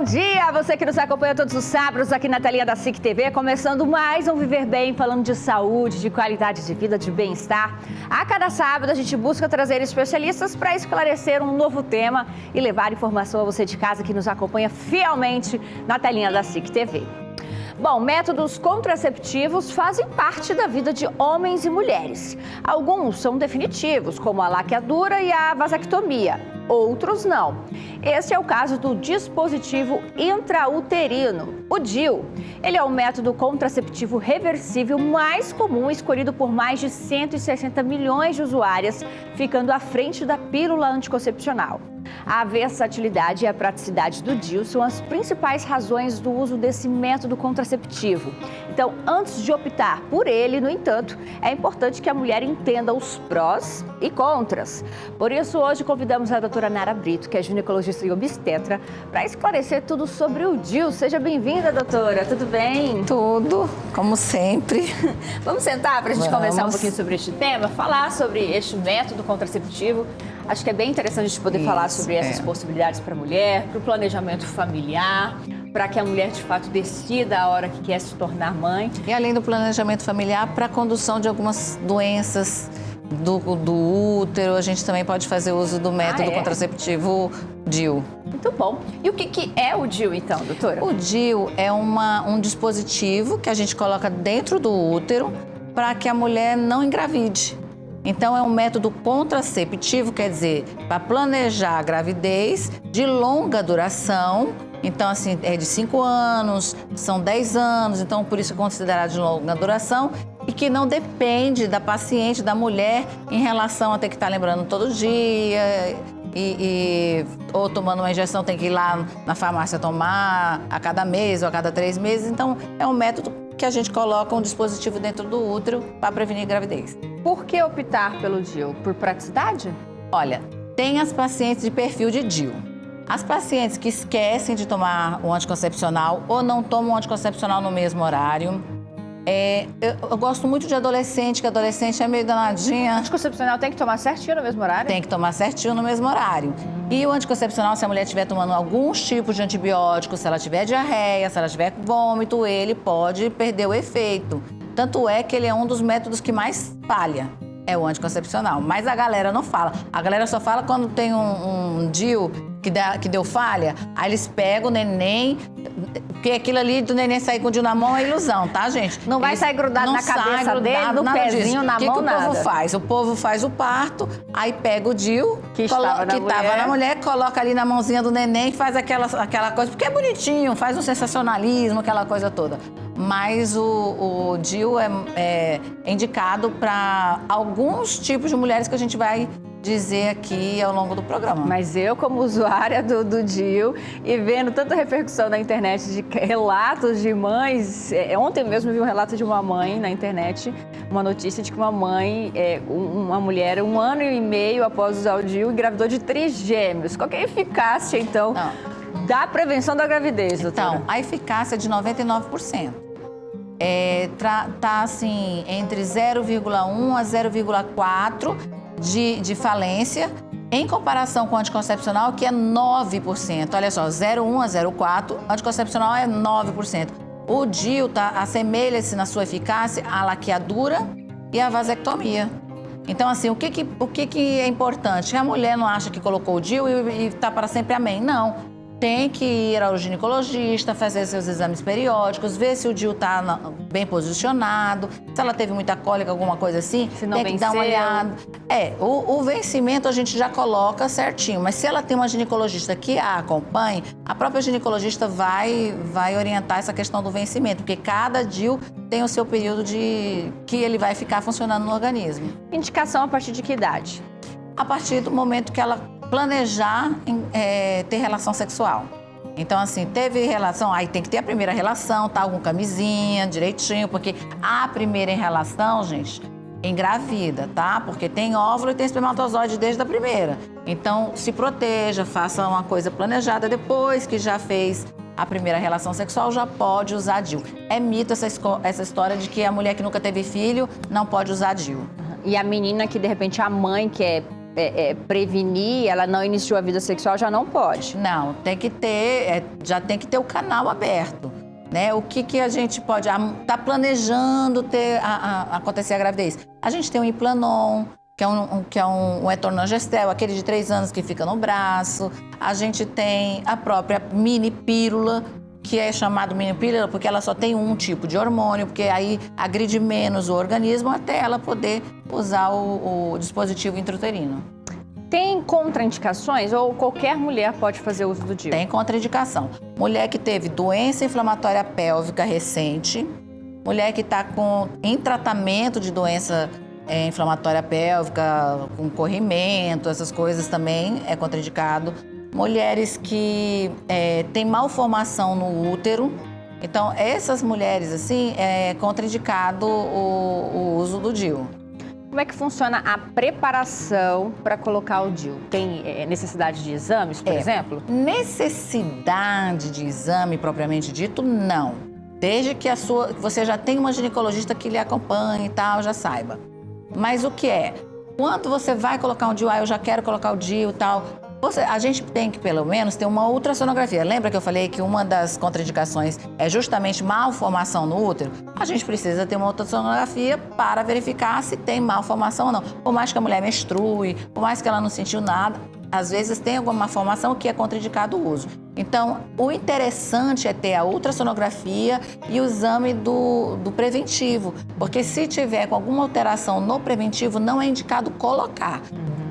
dia, você que nos acompanha todos os sábados aqui na telinha da SIC TV, começando mais um Viver Bem, falando de saúde, de qualidade de vida, de bem-estar. A cada sábado a gente busca trazer especialistas para esclarecer um novo tema e levar informação a você de casa que nos acompanha fielmente na telinha da SIC TV. Bom, métodos contraceptivos fazem parte da vida de homens e mulheres. Alguns são definitivos, como a laqueadura e a vasectomia. Outros não. Esse é o caso do dispositivo intrauterino, o DIU. Ele é o método contraceptivo reversível mais comum, escolhido por mais de 160 milhões de usuárias, ficando à frente da pílula anticoncepcional. A versatilidade e a praticidade do DIU são as principais razões do uso desse método contraceptivo. Então, antes de optar por ele, no entanto, é importante que a mulher entenda os prós e contras. Por isso, hoje convidamos a doutora Nara Brito, que é ginecologista e obstetra, para esclarecer tudo sobre o DIU. Seja bem-vinda, doutora. Tudo bem? Tudo, como sempre. Vamos sentar para a gente conversar um pouquinho sobre este tema, falar sobre este método contraceptivo. Acho que é bem interessante a gente poder falar sobre essas possibilidades para a mulher, para o planejamento familiar, para que a mulher, de fato, decida a hora que quer se tornar mãe. E além do planejamento familiar, para a condução de algumas doenças do útero, a gente também pode fazer uso do método contraceptivo DIU. Muito bom. E o que é o DIU, então, doutora? O DIU é um dispositivo que a gente coloca dentro do útero para que a mulher não engravide. Então, é um método contraceptivo, quer dizer, para planejar a gravidez de longa duração. Então, assim, é de 5 anos, são 10 anos, então por isso é considerado de longa duração e que não depende da paciente, da mulher, em relação a ter que estar lembrando todo dia ou tomando uma injeção, tem que ir lá na farmácia tomar a cada mês ou a cada 3 meses. Então, é um método que a gente coloca um dispositivo dentro do útero para prevenir gravidez. Por que optar pelo DIU? Por praticidade? Olha, tem as pacientes de perfil de DIU. As pacientes que esquecem de tomar o anticoncepcional ou não tomam o anticoncepcional no mesmo horário. Eu gosto muito de adolescente, que adolescente é meio danadinha. O anticoncepcional tem que tomar certinho no mesmo horário? Tem que tomar certinho no mesmo horário. E o anticoncepcional, se a mulher estiver tomando alguns tipos de antibióticos, se ela tiver diarreia, se ela tiver vômito, ele pode perder o efeito. Tanto é que ele é um dos métodos que mais falha, é o anticoncepcional. Mas a galera não fala. A galera só fala quando tem um DIU que deu falha, aí eles pegam o neném, porque aquilo ali do neném sair com o DIU na mão é ilusão, tá, gente? Não vai sair grudado na cabeça dele, no pezinho, na mão, nada. O que o povo faz? O povo faz o parto, aí pega o DIU, que estava na mulher, coloca ali na mãozinha do neném e faz aquela coisa, porque é bonitinho, faz um sensacionalismo, aquela coisa toda. Mas o DIU é indicado para alguns tipos de mulheres que a gente vai dizer aqui ao longo do programa. Mas eu, como usuária do DIU e vendo tanta repercussão na internet de relatos de mães, ontem mesmo vi um relato de uma mãe na internet, uma notícia de que uma mãe, uma mulher, 1 ano e meio após usar o DIU, engravidou de 3 gêmeos. Qual que é a eficácia, então, da prevenção da gravidez, doutora? Então, a eficácia é de 99%. Tá assim, entre 0,1 a 0,4 de falência, em comparação com o anticoncepcional, que é 9%. Olha só, 0,1 a 0,4, anticoncepcional é 9%. O DIU assemelha-se na sua eficácia à laqueadura e à vasectomia. Então, assim, o que é importante? A mulher não acha que colocou o DIU e está para sempre amém. Não. Tem que ir ao ginecologista, fazer seus exames periódicos, ver se o DIU está bem posicionado, se ela teve muita cólica, alguma coisa assim, se não tem que dar uma olhada. O vencimento a gente já coloca certinho, mas se ela tem uma ginecologista que a acompanhe, a própria ginecologista vai orientar essa questão do vencimento, porque cada DIU tem o seu período que ele vai ficar funcionando no organismo. Indicação a partir de que idade? A partir do momento que ela planejar ter relação sexual. Então, assim, teve relação, aí tem que ter a primeira relação, tá com camisinha, direitinho, porque a primeira relação, gente, engravida, tá? Porque tem óvulo e tem espermatozoide desde a primeira. Então, se proteja, faça uma coisa planejada depois que já fez a primeira relação sexual, já pode usar DIU. É mito essa história de que a mulher que nunca teve filho não pode usar DIU. E a menina que, de repente, a mãe quer prevenir, ela não iniciou a vida sexual, já não pode. Não, tem que ter, já tem que ter o canal aberto, né? O que a gente pode, tá planejando acontecer a gravidez? A gente tem o Implanon, que é um etornogestel, aquele de 3 anos que fica no braço. A gente tem a própria mini pílula, que é chamado mini pílula porque ela só tem um tipo de hormônio, porque aí agride menos o organismo até ela poder usar o dispositivo intrauterino. Tem contraindicações ou qualquer mulher pode fazer uso do DIU? Tem contraindicação. Mulher que teve doença inflamatória pélvica recente, mulher que está em tratamento de doença inflamatória pélvica, com corrimento, essas coisas também é contraindicado. Mulheres que têm malformação no útero. Então, essas mulheres, assim, é contraindicado o uso do DIU. Como é que funciona a preparação para colocar o DIU? Tem necessidade de exames, por exemplo? Necessidade de exame propriamente dito, não. Desde que você já tem uma ginecologista que lhe acompanhe e tal, já saiba. Mas o que é? Quando você vai colocar um DIU, eu já quero colocar o DIU e tal, a gente tem que, pelo menos, ter uma ultrassonografia. Lembra que eu falei que uma das contraindicações é justamente malformação no útero? A gente precisa ter uma ultrassonografia para verificar se tem malformação ou não. Por mais que a mulher menstrue, por mais que ela não sentiu nada, às vezes tem alguma malformação que é contraindicado o uso. Então, o interessante é ter a ultrassonografia e o exame do preventivo, porque se tiver com alguma alteração no preventivo, não é indicado colocar.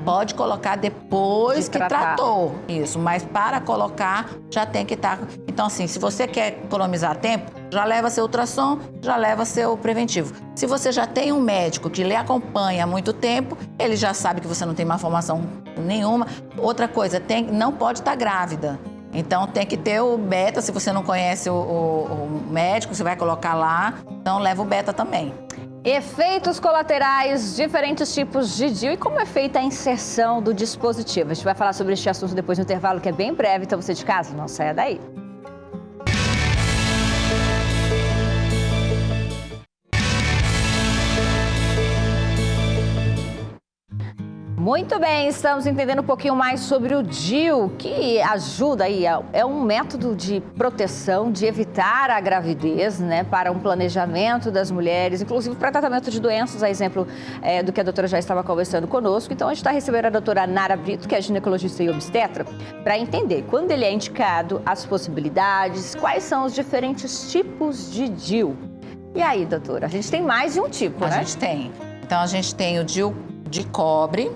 Pode colocar depois que tratou. Isso, mas para colocar já tem que estar... Então, assim, se você quer economizar tempo, já leva seu ultrassom, já leva seu preventivo. Se você já tem um médico que lhe acompanha há muito tempo, ele já sabe que você não tem malformação nenhuma. Outra coisa, não pode estar grávida. Então, tem que ter o beta. Se você não conhece o médico, você vai colocar lá. Então, leva o beta também. Efeitos colaterais, diferentes tipos de DIU e como é feita a inserção do dispositivo. A gente vai falar sobre este assunto depois do intervalo, que é bem breve, então você de casa, não saia daí. Muito bem, estamos entendendo um pouquinho mais sobre o DIU, que ajuda aí, é um método de proteção, de evitar a gravidez, né, para um planejamento das mulheres, inclusive para tratamento de doenças, a exemplo do que a doutora já estava conversando conosco. Então, a gente está recebendo a doutora Nara Brito, que é ginecologista e obstetra, para entender quando ele é indicado, as possibilidades, quais são os diferentes tipos de DIU. E aí, doutora, a gente tem mais de um tipo, né? A gente tem. Então, a gente tem o DIU de cobre,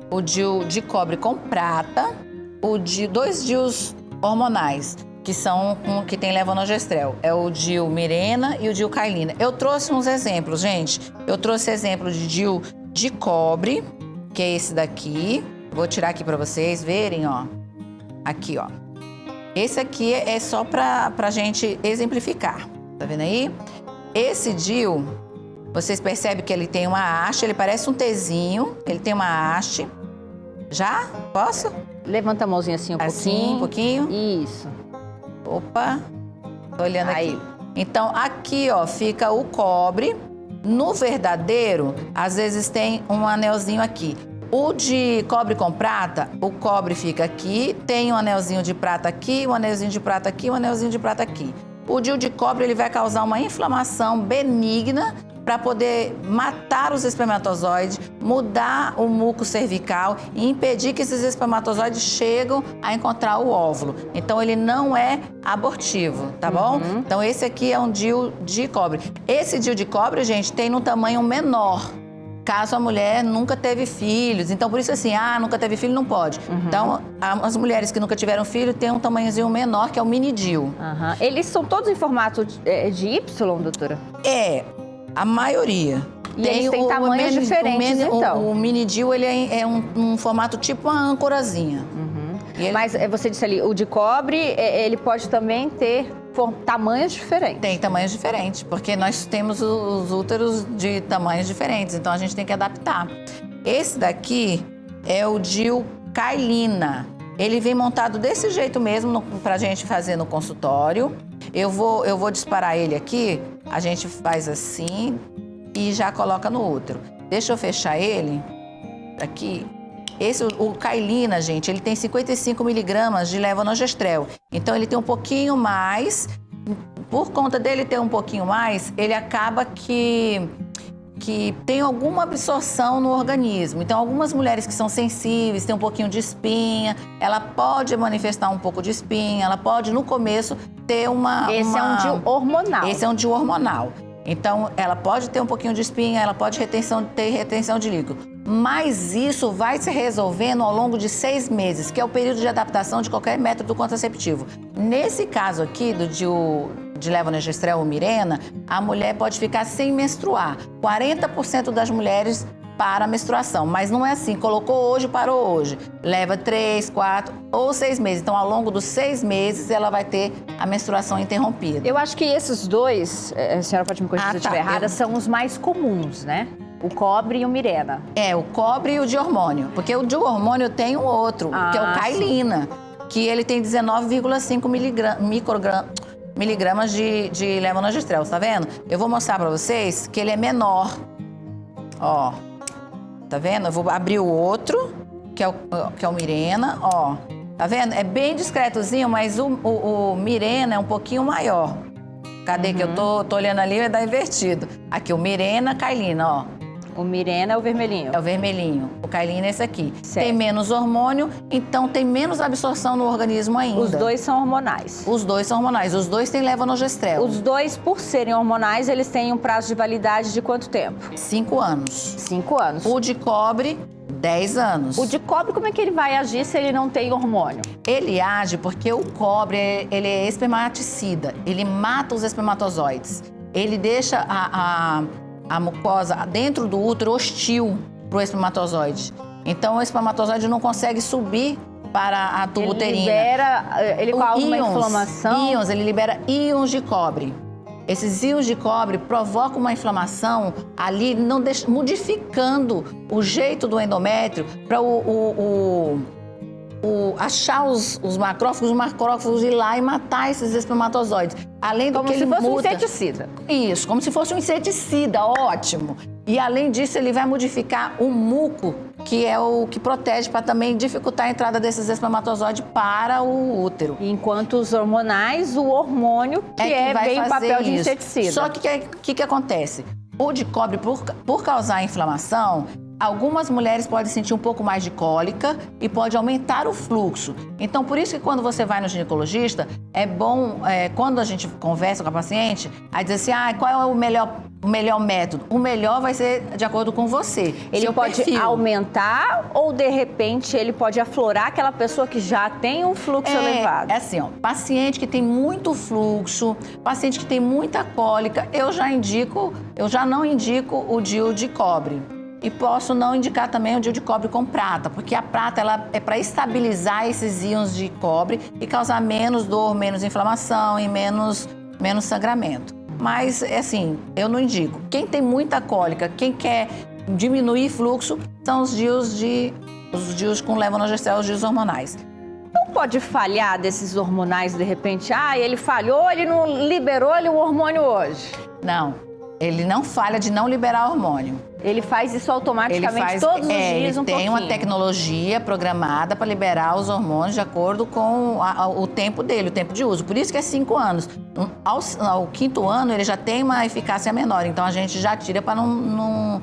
o DIU de cobre com prata, dois DIUs hormonais, que tem levonorgestrel. É o DIU Mirena e o DIU Cailina. Eu trouxe uns exemplos, gente. Eu trouxe exemplo de DIU de cobre, que é esse daqui. Vou tirar aqui para vocês verem, ó. Aqui, ó. Esse aqui é só pra gente exemplificar. Tá vendo aí? Esse DIU, vocês percebem que ele tem uma haste, ele parece um Tzinho, ele tem uma haste. Já? Posso? Levanta a mãozinha assim um pouquinho. Isso. Opa, tô olhando aí. Aqui. Então, aqui, ó, fica o cobre. No verdadeiro, às vezes tem um anelzinho aqui. O de cobre com prata, o cobre fica aqui, tem um anelzinho de prata aqui, um anelzinho de prata aqui, um anelzinho de prata aqui. O DIU de cobre, ele vai causar uma inflamação benigna para poder matar os espermatozoides, mudar o muco cervical e impedir que esses espermatozoides cheguem a encontrar o óvulo. Então, ele não é abortivo, tá bom? Então, esse aqui é um DIU de cobre. Esse DIU de cobre, gente, tem no tamanho menor, caso a mulher nunca teve filhos. Então, por isso assim, nunca teve filho, não pode. Então, as mulheres que nunca tiveram filho têm um tamanhozinho menor, que é o mini DIU. Eles são todos em formato de Y, doutora? A maioria. E eles têm tamanhos diferentes, então? O mini DIU, ele é um formato tipo uma âncorazinha. Mas você disse ali, o de cobre, ele pode também ter tamanhos diferentes. Tem tamanhos diferentes, porque nós temos os úteros de tamanhos diferentes, então a gente tem que adaptar. Esse daqui é o DIU Cailina. Ele vem montado desse jeito mesmo pra gente fazer no consultório. Eu vou disparar ele aqui, a gente faz assim e já coloca no útero. Deixa eu fechar ele aqui. O Cailina, gente, ele tem 55 miligramas de levonorgestrel. Então, ele tem um pouquinho mais. Por conta dele ter um pouquinho mais, ele acaba que tem alguma absorção no organismo. Então, algumas mulheres que são sensíveis, têm um pouquinho de espinha, ela pode manifestar um pouco de espinha, ela pode, no começo, ter Esse é um DIU hormonal. Esse é um DIU hormonal. Então, ela pode ter um pouquinho de espinha, ela pode ter retenção de líquido. Mas isso vai se resolvendo ao longo de 6 meses, que é o período de adaptação de qualquer método contraceptivo. Nesse caso aqui, do DIU de levonorgestrel ou Mirena, a mulher pode ficar sem menstruar. 40% das mulheres para a menstruação, mas não é assim, colocou hoje, parou hoje. Leva 3, 4 ou 6 meses. Então, ao longo dos 6 meses, ela vai ter a menstruação interrompida. Eu acho que esses dois, a senhora pode me corrigir se eu estiver errada, são os mais comuns, né? O cobre e o Mirena. O cobre e o de hormônio. Porque o de hormônio tem um outro, que é o Cailina, que ele tem 19,5 miligramas de levonorgestrel, tá vendo? Eu vou mostrar pra vocês que ele é menor. Ó, tá vendo? Eu vou abrir o outro, que é o Mirena, ó. Tá vendo? É bem discretozinho, mas o Mirena é um pouquinho maior. Cadê que eu tô olhando ali, vai dar invertido. Aqui, o Mirena, Cailina, ó. O Mirena é o vermelhinho. É o vermelhinho. O Cailina é esse aqui. Certo. Tem menos hormônio, então tem menos absorção no organismo ainda. Os dois são hormonais. Os dois são hormonais. Os dois têm levonorgestrel. Os dois, por serem hormonais, eles têm um prazo de validade de quanto tempo? 5 anos. 5 anos. O de cobre, 10 anos. O de cobre, como é que ele vai agir se ele não tem hormônio? Ele age porque o cobre, ele é espermaticida. Ele mata os espermatozoides. Ele deixa a mucosa dentro do útero hostil para o espermatozoide. Então, o espermatozoide não consegue subir para a tuba uterina. Ele causa uma inflamação? Ele libera íons de cobre. Esses íons de cobre provocam uma inflamação ali, modificando o jeito do endométrio para achar os macrófagos ir lá e matar esses espermatozoides. Além do como que ele se fosse muta... um inseticida. Isso, como se fosse um inseticida, ótimo. E além disso, ele vai modificar o muco, que é o que protege para também dificultar a entrada desses espermatozoides para o útero. Enquanto os hormonais, o hormônio, que vem o papel de inseticida. Só que o que acontece? O de cobre, por causar inflamação, algumas mulheres podem sentir um pouco mais de cólica e pode aumentar o fluxo. Então, por isso que quando você vai no ginecologista, é bom, quando a gente conversa com a paciente, aí diz assim, qual é o melhor método? O melhor vai ser de acordo com você. Ele pode aumentar ou, de repente, ele pode aflorar aquela pessoa que já tem um fluxo elevado? É assim, ó, paciente que tem muito fluxo, paciente que tem muita cólica, eu já não indico o DIU de cobre. E posso não indicar também o DIU de cobre com prata, porque a prata ela é para estabilizar esses íons de cobre e causar menos dor, menos inflamação e menos sangramento. Mas, assim, eu não indico. Quem tem muita cólica, quem quer diminuir fluxo, são os DIUs com levonorgestrel, os DIUs hormonais. Não pode falhar desses hormonais, de repente, ele falhou, ele não liberou o hormônio hoje. Não. Ele não falha de não liberar hormônio. Ele faz isso automaticamente todos os dias um pouquinho. Ele tem uma tecnologia programada para liberar os hormônios de acordo com o tempo dele, o tempo de uso. Por isso que é 5 anos. Ao 5º ano, ele já tem uma eficácia menor. Então, a gente já tira para não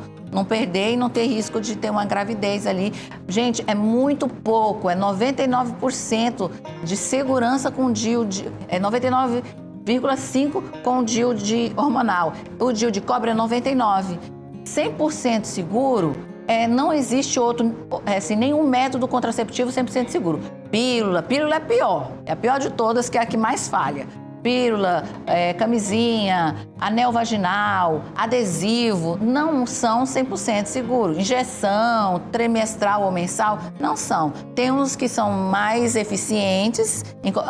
perder e não ter risco de ter uma gravidez ali. Gente, é muito pouco. É 99% de segurança com DIU. É 99,5% com o DIU de hormonal. O DIU de cobre é 99%. 100% seguro, não existe outro, nenhum método contraceptivo 100% seguro. Pílula é pior. É a pior de todas, que é a que mais falha. Pílula, camisinha, anel vaginal, adesivo, não são 100% seguros. Injeção, trimestral ou mensal, não são. Tem uns que são mais eficientes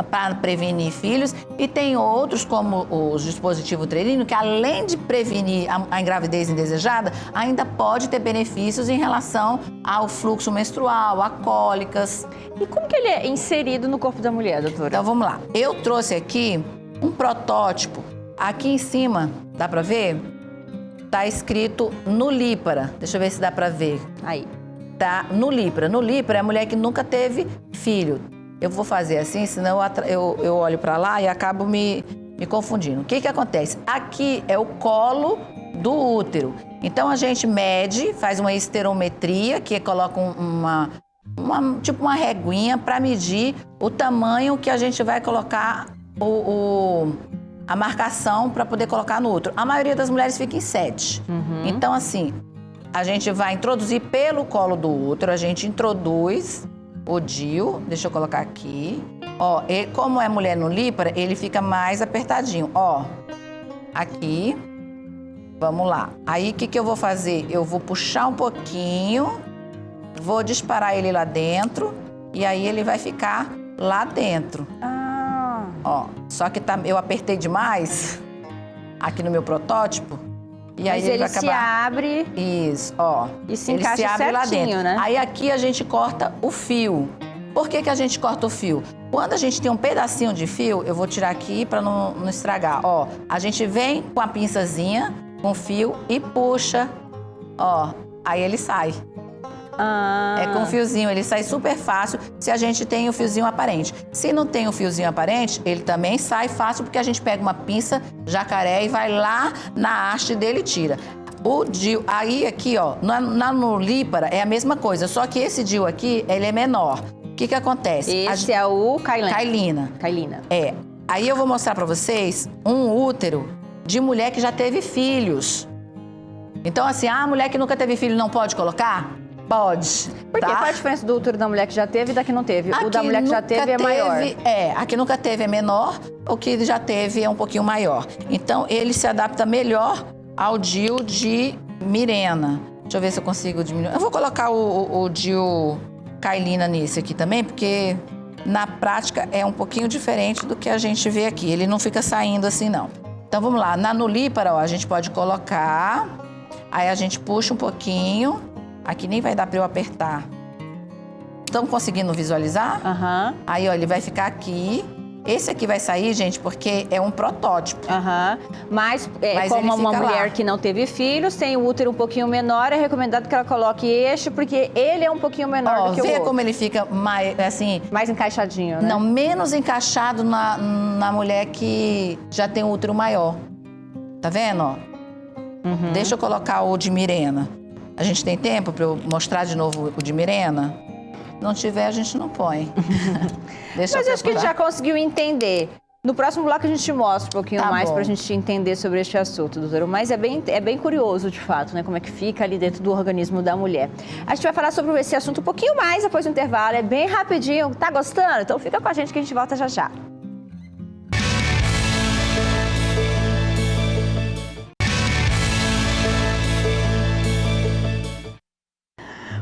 para prevenir filhos e tem outros, como o dispositivo uterino, que além de prevenir a gravidez indesejada, ainda pode ter benefícios em relação ao fluxo menstrual, a cólicas. E como que ele é inserido no corpo da mulher, doutora? Então, vamos lá. Eu trouxe aqui um protótipo. Aqui em cima, dá pra ver? Tá escrito Nulípara. Deixa eu ver se dá pra ver. Aí. tá? No Lípara. No Lípara é a mulher que nunca teve filho. Eu vou fazer assim, senão eu olho para lá e acabo me confundindo. O que acontece? Aqui é o colo do útero. Então a gente mede, faz uma esterometria, que coloca tipo uma reguinha para medir o tamanho que a gente vai colocar a marcação para poder colocar no útero. A maioria das mulheres fica em 7. Então assim, a gente vai introduzir pelo colo do útero, a gente introduz o DIU, deixa eu colocar aqui. Ó, como é mulher no Lípara, ele fica mais apertadinho. Ó, aqui. Vamos lá. Aí, o que eu vou fazer? Eu vou puxar um pouquinho, vou disparar ele lá dentro e aí ele vai ficar lá dentro. Ó, só que eu apertei demais aqui no meu protótipo. E aí ele vai acabar... se abre... Isso, ó. E se ele encaixa se abre certinho, lá dentro, né? Aí aqui a gente corta o fio. Por que a gente corta o fio? Quando a gente tem um pedacinho de fio, eu vou tirar aqui para não estragar. Ó, a gente vem com a pinçazinha, com o fio e puxa. Ó, aí ele sai. É com o fiozinho, ele sai super fácil se a gente tem o fiozinho aparente. Se não tem o fiozinho aparente, ele também sai fácil porque a gente pega uma pinça jacaré e vai lá na haste dele e tira. O DIU, aí aqui, ó, no Lípara é a mesma coisa, só que esse DIU aqui, ele é menor. O que acontece? Esse é o Cailina. É. Aí eu vou mostrar pra vocês um útero de mulher que já teve filhos. Então assim, a mulher que nunca teve filho não pode colocar? Pode. Por quê? Tá? Qual a diferença do útero da mulher que já teve e da que não teve? A O da mulher que já teve é maior. A que nunca teve é menor, o que já teve é um pouquinho maior. Então, ele se adapta melhor ao DIU de Mirena. Deixa eu ver se eu consigo diminuir. Eu vou colocar o DIU Cailina nesse aqui também, porque na prática é um pouquinho diferente do que a gente vê aqui. Ele não fica saindo assim, não. Então, vamos lá. No Lípara, ó, a gente pode colocar. Aí a gente puxa um pouquinho. Aqui nem vai dar para eu apertar. Estão conseguindo visualizar? Aí, ó, ele vai ficar aqui. Esse aqui vai sair, gente, porque é um protótipo. Mas como uma mulher que não teve filhos, tem o útero um pouquinho menor, é recomendado que ela coloque este, porque ele é um pouquinho menor do que o outro. Vê como ele fica mais, assim... Mais encaixadinho, né? Não, menos encaixado na mulher que já tem o útero maior. Tá vendo, ó? Deixa eu colocar o de Mirena. A gente tem tempo para eu mostrar de novo o de Mirena? Se não tiver, a gente não põe. Mas acho que a gente já conseguiu entender. No próximo bloco a gente mostra um pouquinho mais para a gente entender sobre este assunto, doutora. Mas é bem curioso, de fato, né? Como é que fica ali dentro do organismo da mulher. A gente vai falar sobre esse assunto um pouquinho mais depois do intervalo. É bem rapidinho. Tá gostando? Então fica com a gente que a gente volta já já.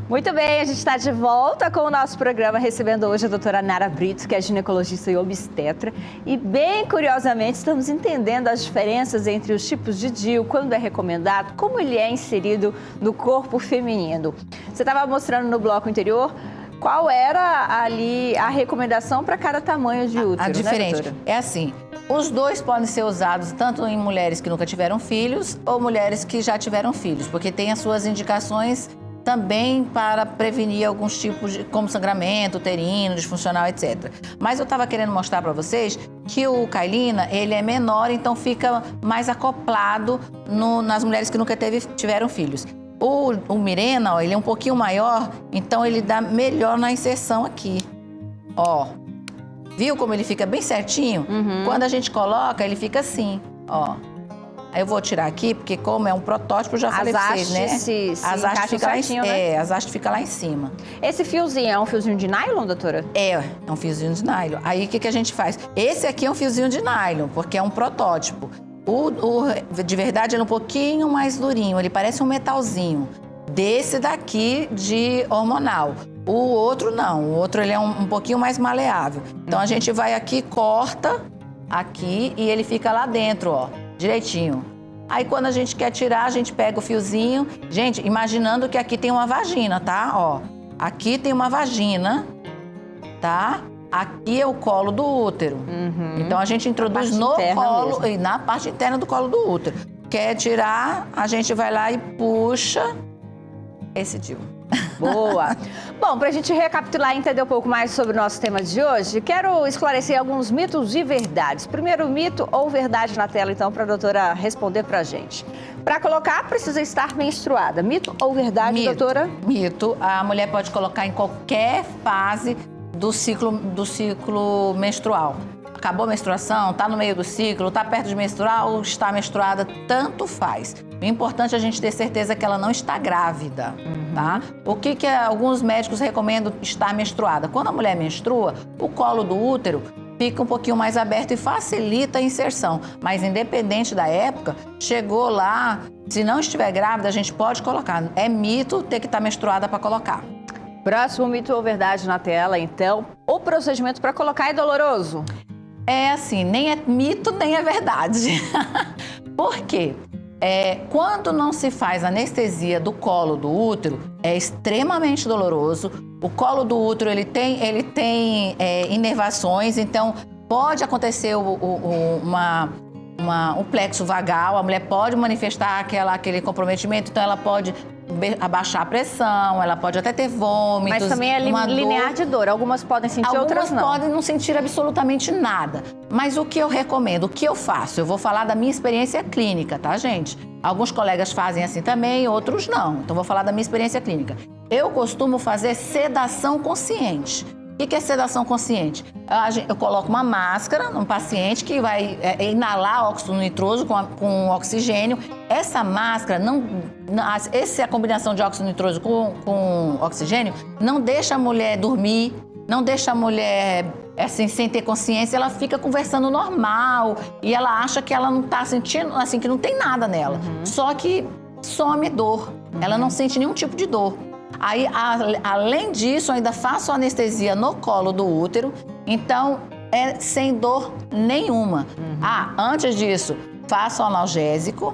Muito bem, a gente está de volta com o nosso programa, recebendo hoje a doutora Nara Brito, que é ginecologista e obstetra. E bem curiosamente, estamos entendendo as diferenças entre os tipos de DIU, quando é recomendado, como ele é inserido no corpo feminino. Você estava mostrando no bloco anterior qual era ali a recomendação para cada tamanho de útero, a diferente, né, é assim, os dois podem ser usados tanto em mulheres que nunca tiveram filhos ou mulheres que já tiveram filhos, porque tem as suas indicações também para prevenir alguns tipos de, como sangramento uterino, disfuncional, etc. Mas eu estava querendo mostrar para vocês que o Cailina, ele é menor, então fica mais acoplado nas mulheres que nunca tiveram filhos. O Mirena, ó, ele é um pouquinho maior, então ele dá melhor na inserção aqui. Ó, viu como ele fica bem certinho? Quando a gente coloca, ele fica assim, ó. Aí eu vou tirar aqui, porque como é um protótipo, eu já falei pra vocês, né? As hastes ficam certinho, né? As hastes ficam lá em cima. Esse fiozinho é um fiozinho de nylon, doutora? É um fiozinho de nylon. Aí o que a gente faz? Esse aqui é um fiozinho de nylon, porque é um protótipo. De verdade, ele é um pouquinho mais durinho, ele parece um metalzinho. Desse daqui de hormonal. O outro não, o outro ele é um pouquinho mais maleável. Então a gente vai aqui, corta aqui e ele fica lá dentro, ó. Direitinho. Aí quando a gente quer tirar, a gente pega o fiozinho. Gente, imaginando que aqui tem uma vagina, tá? Ó, aqui tem uma vagina, tá? Aqui é o colo do útero. Então a gente introduz no colo e na parte interna do colo do útero. Quer tirar, a gente vai lá e puxa esse DIU. Boa! Bom, para a gente recapitular e entender um pouco mais sobre o nosso tema de hoje, quero esclarecer alguns mitos e verdades. Primeiro mito ou verdade na tela, então, para a doutora responder para a gente. Para colocar, precisa estar menstruada. Mito ou verdade, Mito, doutora? Mito. A mulher pode colocar em qualquer fase do ciclo menstrual. Acabou a menstruação, está no meio do ciclo, está perto de menstruar ou está menstruada, tanto faz. O importante é a gente ter certeza que ela não está grávida, tá? O que alguns médicos recomendam estar menstruada? Quando a mulher menstrua, o colo do útero fica um pouquinho mais aberto e facilita a inserção. Mas independente da época, chegou lá, se não estiver grávida, a gente pode colocar. É mito ter que estar menstruada para colocar. Próximo mito ou verdade na tela, então. O procedimento para colocar é doloroso? É assim, nem é mito, nem é verdade. Por quê? Quando não se faz anestesia do colo do útero, é extremamente doloroso. O colo do útero, ele tem inervações, então pode acontecer um plexo vagal, a mulher pode manifestar aquele comprometimento, então ela pode abaixar a pressão, ela pode até ter vômitos. Mas também é linear de dor. Algumas podem sentir, outras não. Algumas podem não sentir absolutamente nada. Mas o que eu recomendo, o que eu faço? Eu vou falar da minha experiência clínica, tá, gente? Alguns colegas fazem assim também, outros não. Então, vou falar da minha experiência clínica. Eu costumo fazer sedação consciente. O que é sedação consciente? Eu coloco uma máscara no paciente que vai inalar óxido nitroso com oxigênio. Essa máscara, essa combinação de óxido nitroso com oxigênio não deixa a mulher dormir, não deixa a mulher assim, sem ter consciência, ela fica conversando normal e ela acha que ela não está sentindo, assim, que não tem nada nela. Só que some dor, ela não sente nenhum tipo de dor. Aí, além disso, eu ainda faço anestesia no colo do útero, então é sem dor nenhuma. Antes disso, faço o analgésico,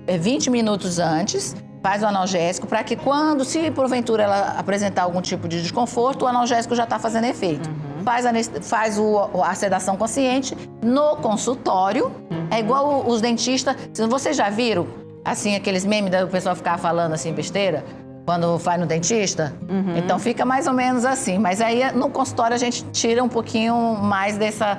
20 minutos antes, faz o analgésico, para que se porventura ela apresentar algum tipo de desconforto, o analgésico já está fazendo efeito. Faz a sedação consciente no consultório, é igual os dentistas. Vocês já viram, assim, aqueles memes do pessoal ficar falando assim, besteira? Quando vai no dentista, então fica mais ou menos assim. Mas aí no consultório a gente tira um pouquinho mais dessa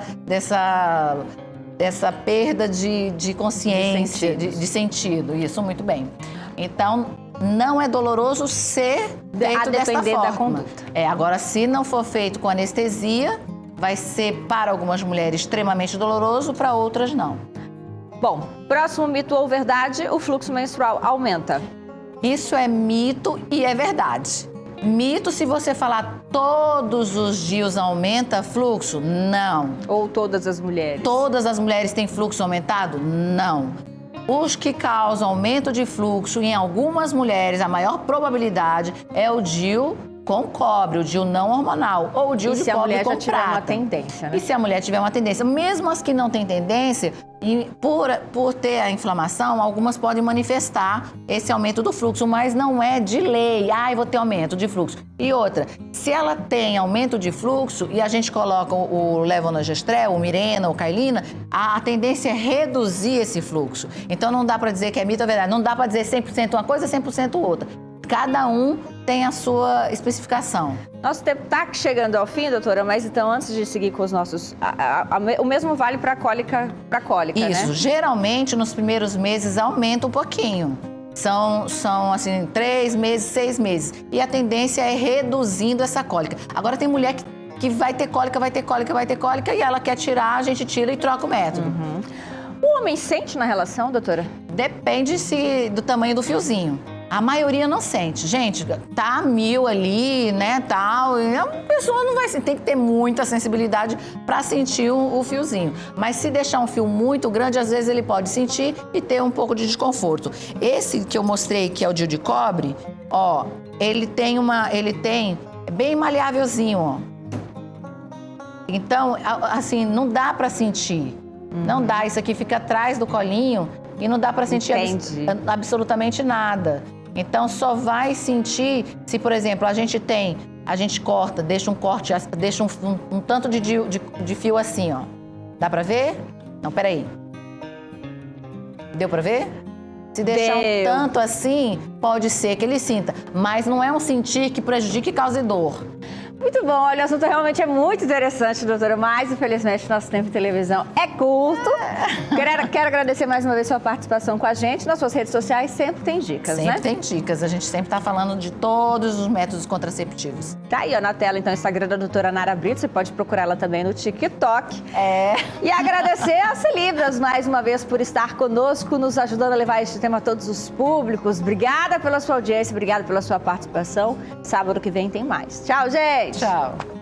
perda de consciência, de sentido. Isso, muito bem. Então, não é doloroso ser feito dessa forma. Da conduta. Agora, se não for feito com anestesia, vai ser para algumas mulheres extremamente doloroso, para outras não. Bom, próximo mito ou verdade, o fluxo menstrual aumenta. Isso é mito e é verdade. Mito, se você falar todos os dias aumenta fluxo, não. Ou todas as mulheres? Todas as mulheres têm fluxo aumentado? Não. Os que causam aumento de fluxo em algumas mulheres, a maior probabilidade é o DIU com cobre, o DIU não hormonal, ou o DIU de cobre com prata. E se a mulher já tiver uma tendência, né? E se a mulher tiver uma tendência, mesmo as que não têm tendência, e por ter a inflamação, algumas podem manifestar esse aumento do fluxo, mas não é de lei. Eu vou ter aumento de fluxo. E outra, se ela tem aumento de fluxo e a gente coloca o levonorgestrel, o Mirena, o Cailina, a tendência é reduzir esse fluxo. Então não dá para dizer que é mito ou verdade, não dá para dizer 100% uma coisa, 100% outra. Cada um tem a sua especificação. Nosso tempo está chegando ao fim, doutora, mas então antes de seguir com os nossos... o mesmo vale para cólica, Isso, né? Geralmente nos primeiros meses aumenta um pouquinho. São assim, 3 meses, 6 meses. E a tendência é reduzindo essa cólica. Agora tem mulher que vai ter cólica e ela quer tirar, a gente tira e troca o método. O homem sente na relação, doutora? Depende do tamanho do fiozinho. A maioria não sente. Gente, tá a 1000 ali, né, tal, e a pessoa não vai sentir. Tem que ter muita sensibilidade para sentir o fiozinho. Mas se deixar um fio muito grande, às vezes ele pode sentir e ter um pouco de desconforto. Esse que eu mostrei, que é o DIU de cobre, ele tem bem maleávelzinho, ó. Então, assim, não dá para sentir. Não dá, isso aqui fica atrás do colinho e não dá para sentir absolutamente nada. Então, só vai sentir se, por exemplo, a gente corta, deixa um tanto de fio assim, ó. Dá pra ver? Não, peraí. Deu pra ver? Se deixar um tanto assim, pode ser que ele sinta. Mas não é um sentir que prejudique e cause dor. Muito bom, olha, o assunto realmente é muito interessante, doutora, mas infelizmente nosso tempo de televisão é curto. Quero agradecer mais uma vez sua participação com a gente. Nas suas redes sociais sempre tem dicas, né? Sempre tem dicas, a gente sempre está falando de todos os métodos contraceptivos. Tá aí, ó, na tela, então, o Instagram da doutora Nara Brito, você pode procurar ela também no TikTok. E agradecer a Celibras mais uma vez por estar conosco, nos ajudando a levar este tema a todos os públicos. Obrigada pela sua audiência, obrigada pela sua participação. Sábado que vem tem mais. Tchau, gente! Tchau.